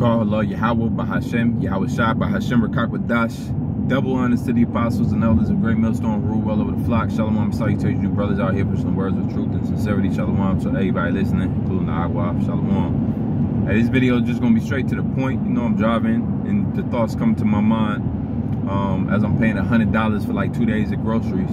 call Allah Yahweh Bahashem, Yahweh Shah Bahashem Rakak double honors to the apostles and elders of Great Millstone rule well over the flock. Shalom, salutations, you brothers out here pushing the words of truth and sincerity. Shalom to everybody listening, including the Agua. Shalom. This video is just gonna be straight to the point. You know, I'm driving and the thoughts come to my mind as I'm paying $100 for like 2 days of groceries,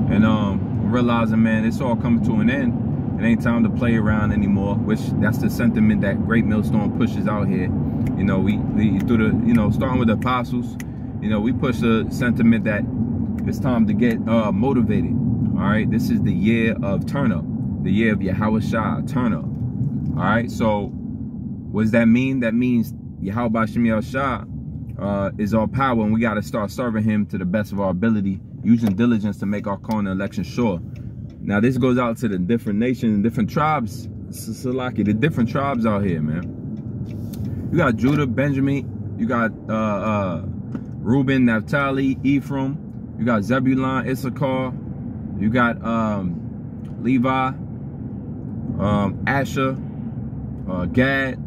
and I'm realizing, man, it's all coming to an end. It ain't time to play around anymore, which that's the sentiment that Great Millstone pushes out here. You know, we through the, you know, starting with the apostles, you know, we push the sentiment that it's time to get motivated. All right, this is the year of turn up, the year of Yahawah turn up. All right, so what does that mean? That means Yahweh Shah is all power, and we got to start serving him to the best of our ability, using diligence to make our call and election sure. Now this goes out to the different nations and different tribes, Salaki, the different tribes out here, man. You got Judah, Benjamin, you got Reuben, Naphtali, Ephraim, you got Zebulon, Issachar, you got Levi, Asher, Gad.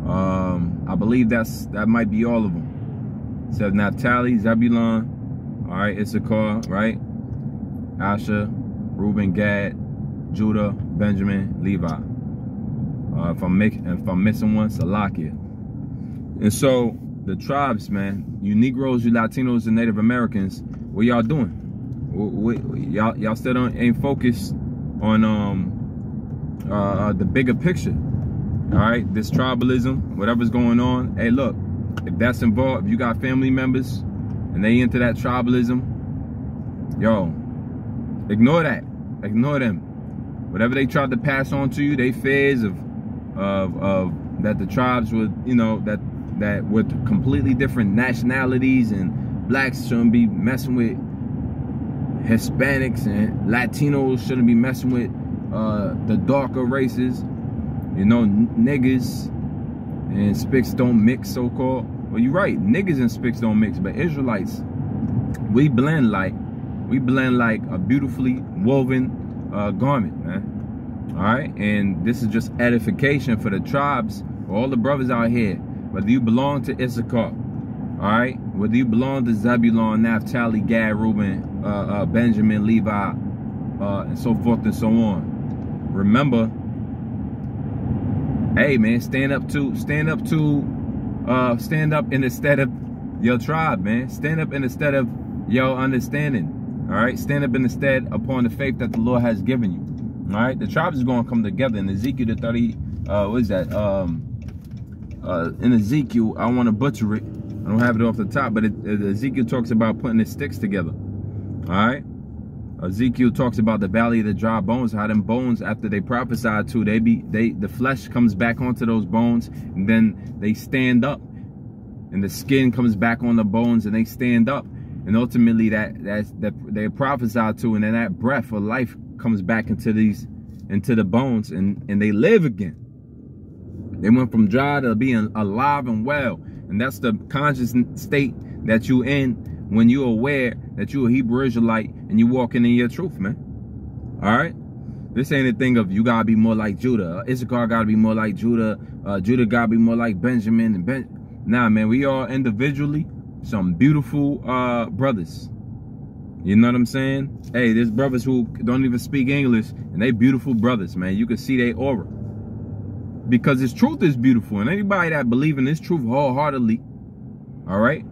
I believe that might be all of them. So Naphtali, Zebulon, all right, Issachar, right? Asher, Reuben, Gad, Judah, Benjamin, Levi. If I'm missing one, Salakia. And so the tribes, man, you Negroes, you Latinos, and Native Americans, what y'all doing? Y'all still ain't focused on the bigger picture. All right, this tribalism, whatever's going on. Hey, look, if that's involved, if you got family members and they into that tribalism, yo, ignore that. Ignore them. Whatever they tried to pass on to you, they fears of that the tribes would, you know, that with completely different nationalities, and blacks shouldn't be messing with Hispanics, and Latinos shouldn't be messing with the darker races. You know, niggas and spicks don't mix, so-called. Well, you're right, niggas and spicks don't mix, but Israelites, we blend like a beautifully woven garment, man. All right, and this is just edification for the tribes, for all the brothers out here, whether you belong to Issachar, all right, whether you belong to Zebulon, Naphtali, Gad, Reuben, Benjamin, Levi, and so forth and so on. Remember, hey man, stand up in the stead of your tribe, man. Stand up in the stead of your understanding. All right, stand up in the stead upon the faith that the Lord has given you. All right, the tribes is going to come together in Ezekiel the 30. What is that? In Ezekiel, I want to butcher it. I don't have it off the top, but Ezekiel talks about putting the sticks together. All right. Ezekiel talks about the valley of the dry bones, how them bones, after they prophesied to, the flesh comes back onto those bones, and then they stand up, and the skin comes back on the bones, and they stand up, and ultimately that they prophesied to, and then that breath of life comes back into the bones, and they live again. They went from dry to being alive and well, and that's the conscious state that you in when you're aware that you're a Hebrew Israelite and you're walking in your truth, man. All right? This ain't a thing of you gotta be more like Judah. Issachar gotta be more like Judah. Judah gotta be more like Benjamin. Nah, man, we are individually some beautiful brothers. You know what I'm saying? Hey, there's brothers who don't even speak English, and they beautiful brothers, man. You can see their aura. Because this truth is beautiful, and anybody that believes in this truth wholeheartedly, all right?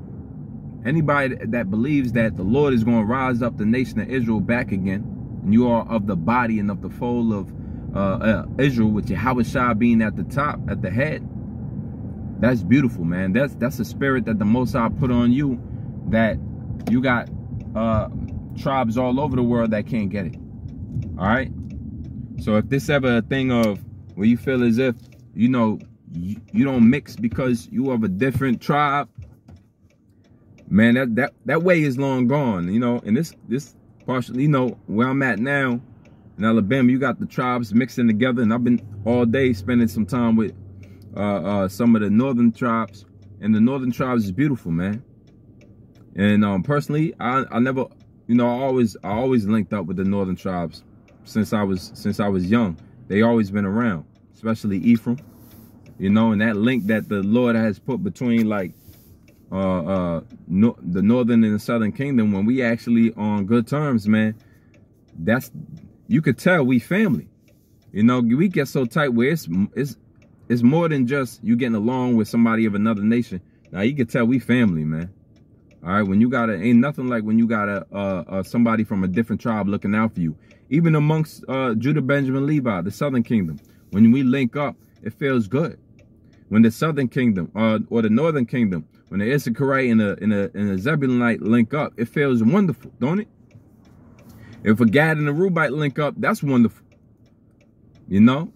Anybody that believes that the Lord is going to rise up the nation of Israel back again, and you are of the body and of the fold of Israel, with Yahweh being at the top, at the head, that's beautiful, man. That's a spirit that the Most High put on you, that you got tribes all over the world that can't get it. All right? So if this ever a thing of where you feel as if, you know, you don't mix because you of a different tribe, man, that way is long gone, you know. And this partially, you know, where I'm at now in Alabama, you got the tribes mixing together, and I've been all day spending some time with some of the northern tribes, and the northern tribes is beautiful, man. And personally, I never, you know, I always linked up with the northern tribes since I was young. They always been around, especially Ephraim. You know, and that link that the Lord has put between like the northern and the southern kingdom, when we actually on good terms, man, that's, you could tell we family. You know, we get so tight where it's more than just you getting along with somebody of another nation. Now you can tell we family, man. All right, when you got ain't nothing like when you got somebody from a different tribe looking out for you. Even amongst Judah, Benjamin, Levi, the southern kingdom, when we link up, it feels good. When the southern kingdom or the northern kingdom, when the Issacharite and the Zebulonite link up, it feels wonderful, don't it? If a Gad and a Reubite link up, that's wonderful. You know?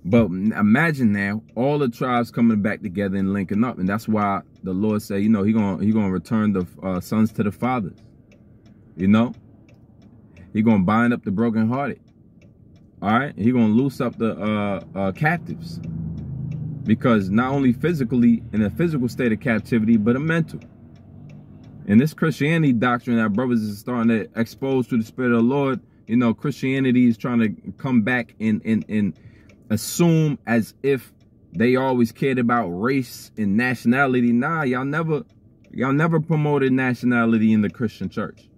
But imagine now all the tribes coming back together and linking up, and that's why the Lord said, you know, he gonna return the sons to the fathers. You know, he gonna bind up the brokenhearted. All right, he gonna loose up the captives, because not only physically in a physical state of captivity, but a mental. And this Christianity doctrine that brothers is starting to expose to the Spirit of the Lord, you know, Christianity is trying to come back and assume as if they always cared about race and nationality. Nah, y'all never promoted nationality in the Christian church.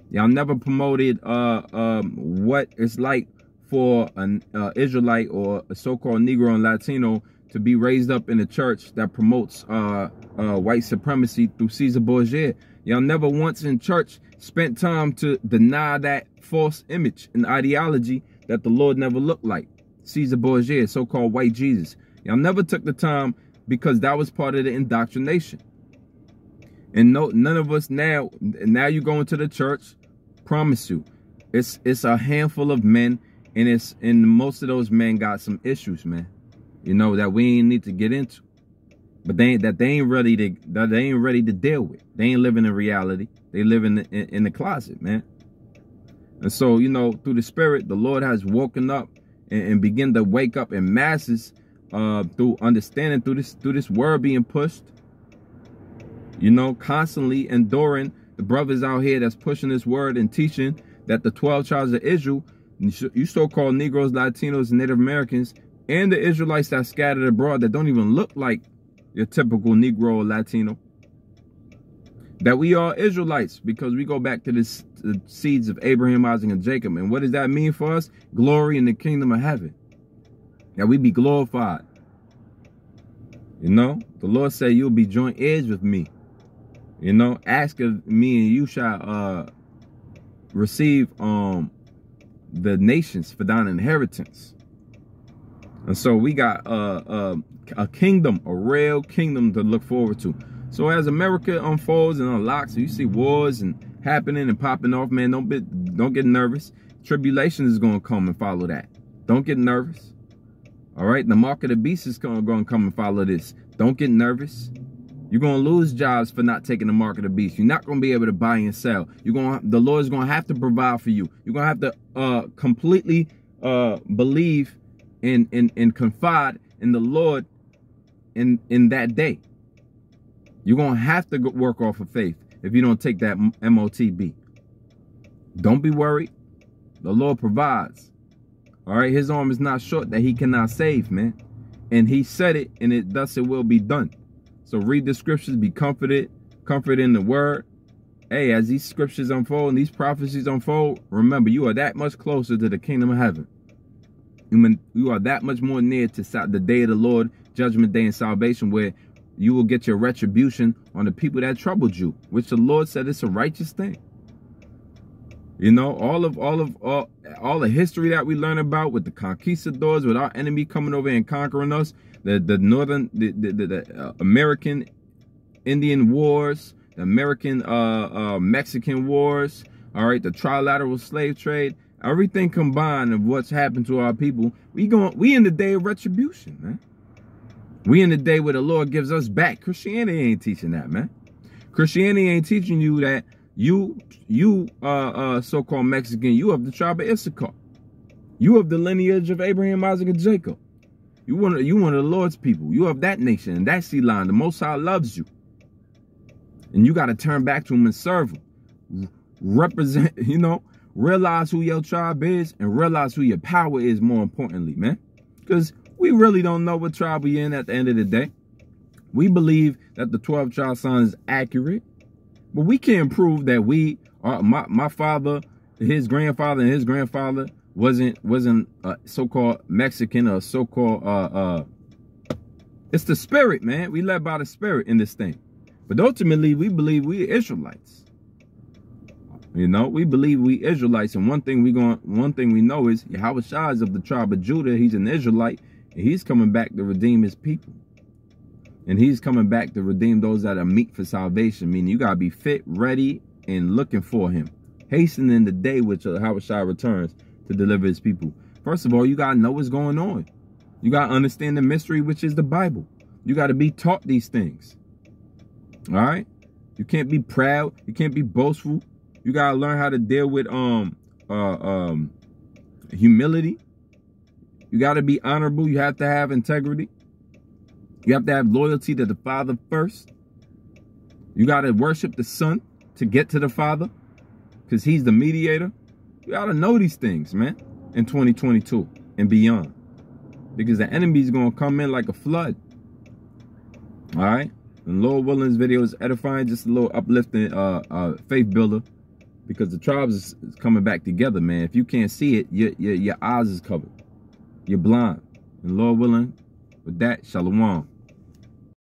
Y'all never promoted what it's like for an Israelite or a so-called Negro and Latino to be raised up in a church that promotes white supremacy through Caesar Borgia. Y'all never once in church spent time to deny that false image and ideology that the Lord never looked like. Caesar Borgia, so-called white Jesus. Y'all never took the time, because that was part of the indoctrination. And no, none of us now you go into the church, promise you, it's a handful of men, and most of those men got some issues, man. You know, that we ain't need to get into. But they ain't ready to deal with. They ain't living in reality. They live in the closet, man. And so, you know, through the Spirit, the Lord has woken up and begin to wake up in masses through understanding, through this word being pushed. You know, constantly enduring the brothers out here that's pushing this word and teaching that the 12 tribes of Israel, you so-called Negroes, Latinos, and Native Americans, and the Israelites that scattered abroad that don't even look like your typical Negro or Latino, that we are Israelites because we go back to the seeds of Abraham, Isaac, and Jacob. And what does that mean for us? Glory in the kingdom of heaven. That we be glorified. You know, the Lord said you'll be joint heirs with me. You know, ask of me and you shall receive the nations for thine inheritance. And so we got a kingdom, a real kingdom to look forward to. So as America unfolds and unlocks, you see wars and happening and popping off, man, don't get nervous. Tribulation is going to come and follow that. Don't get nervous. All right, the mark of the beast is going to come and follow this. Don't get nervous. You're going to lose jobs for not taking the mark of the beast. You're not going to be able to buy and sell. The Lord is going to have to provide for you. You're going to have to completely believe and confide in the Lord in that day. You're going to have to work off of faith if you don't take that MOTB. Don't be worried. The Lord provides. All right, his arm is not short that he cannot save, man. And he said it, and thus it will be done. So read the scriptures, be comforted in the word. Hey, as these scriptures unfold and these prophecies unfold, remember, you are that much closer to the kingdom of heaven. You are that much more near to the day of the Lord, judgment day and salvation, where you will get your retribution on the people that troubled you, which the Lord said is a righteous thing. You know, all the history that we learn about with the conquistadors, with our enemy coming over and conquering us, the American Indian wars, the American Mexican wars, all right, the trilateral slave trade, everything combined of what's happened to our people, we in the day of retribution, man. We in the day where the Lord gives us back. Christianity ain't teaching that, man. Christianity ain't teaching you that you so-called Mexican, you of the tribe of Issachar. You of the lineage of Abraham, Isaac, and Jacob. You one of the Lord's people. You of that nation and that seed line. The Most High loves you. And you got to turn back to him and serve him. Represent, you know, realize who your tribe is and realize who your power is, more importantly, man. Because we really don't know what tribe we in at the end of the day. We believe that the 12 tribe sign is accurate, but we can't prove that we are, my father, his grandfather, and his grandfather wasn't so-called Mexican or so-called it's the spirit, man. We led by the spirit in this thing. But ultimately, we believe we Israelites. You know, we believe we Israelites, and one thing we know is Yahawadah is of the tribe of Judah. He's an Israelite, and he's coming back to redeem his people. And he's coming back to redeem those that are meet for salvation. Meaning you gotta be fit, ready, and looking for him, hastening the day which Yahawadah returns to deliver his people. First of all, you gotta know what's going on. You gotta understand the mystery, which is the Bible. You gotta be taught these things. All right, you can't be proud. You can't be boastful. You gotta learn how to deal with humility. You gotta be honorable. You have to have integrity. You have to have loyalty to the Father first. You gotta worship the Son to get to the Father, because he's the mediator. You gotta know these things, man, in 2022 and beyond, because the enemy's gonna come in like a flood. All right. And Lord willing, this video is edifying, just a little uplifting faith builder, because the tribes is coming back together, man. If you can't see it, your eyes is covered. You're blind. And Lord willing, with that, shalom.